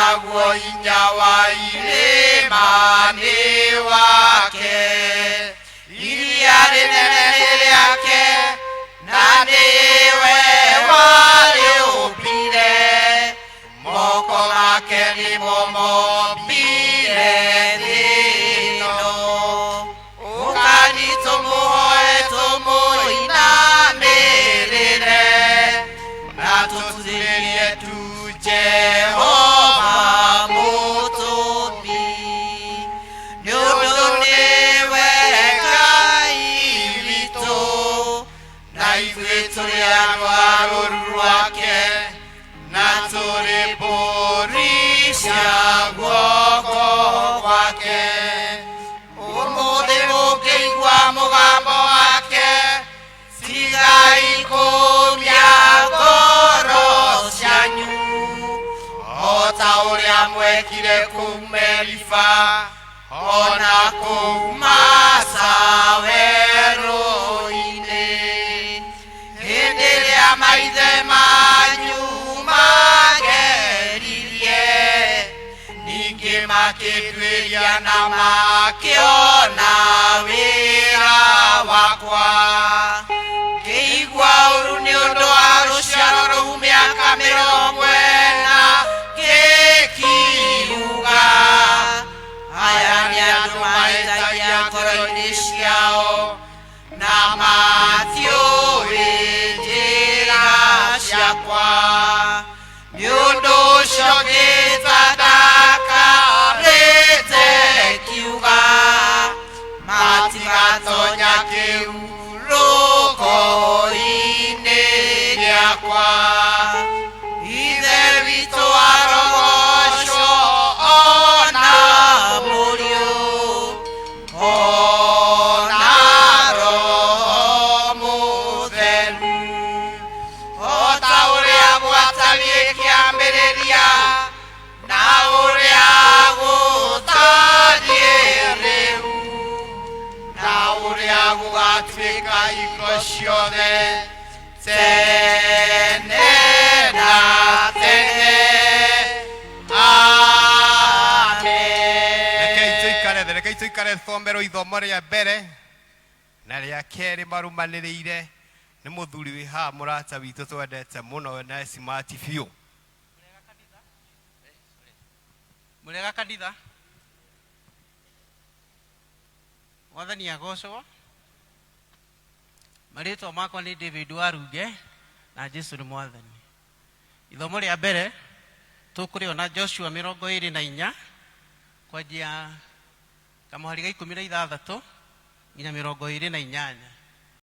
naguo hinya wa irĩma nĩ wake. Iria rĩnene rĩake na nĩwe warĩũmbire, moko make nĩmo mombire thĩ ĩno. Ũkani tũmũhoe tũmũinamĩrĩre, na tũturĩrie tu Jehova mũtũũmbi. Nĩ ũndũ nĩwe Ngai witũ, na ithuĩ tũrĩ andũ a rũũru rwake, na tũrĩ mbũri cia guoko gwake. Ũmũthĩ mũngĩigua mũgambo wake, tigai kũmia ngoro cianyu, o ta ũrĩa mwekire kũu Meriba, ona kũu Masa werũ-inĩ, hĩndĩ ĩrĩa maithe manyu mageririe, ningĩ makĩnduĩria na makĩona wĩra wakwa. Ngĩigua ũru nĩ ũndũ wa rũciaro rũu mĩaka 40 ngĩkiuga, aya nĩ andũ mahĩtagia ngoro-inĩ ciao, na matiũĩ njĩra ciakwa. Nĩ ũndũ ũcio ngĩĩta ndakarĩte kiuga, matigatonya kĩhurũko-inĩ gĩakwa. Ithe witũ arogocwo, ona mũriũ, ona Roho Mũtheru, o ta ũrĩa gwatariĩ kĩambĩrĩria, na ũrĩa gũtariĩ rĩu, na ũrĩa gũgatuĩka hingo ciothe, tene na tene. Amen. Rekei tũikare thomero ithomo rĩa mbere na rĩa kerĩ marumanĩrĩire nĩ mũthuri wĩ haha mũrata witũ twendete mũno na smart biũ. Mũrega kanitha Mwathani agocwo. Marĩtwa makwa nĩ David Warunge na Jesu nĩ Mwathani. Ithomo rĩa mbere tũkũrĩona Joshua 24 kwanjia kamũhari ga 16 nginya 28.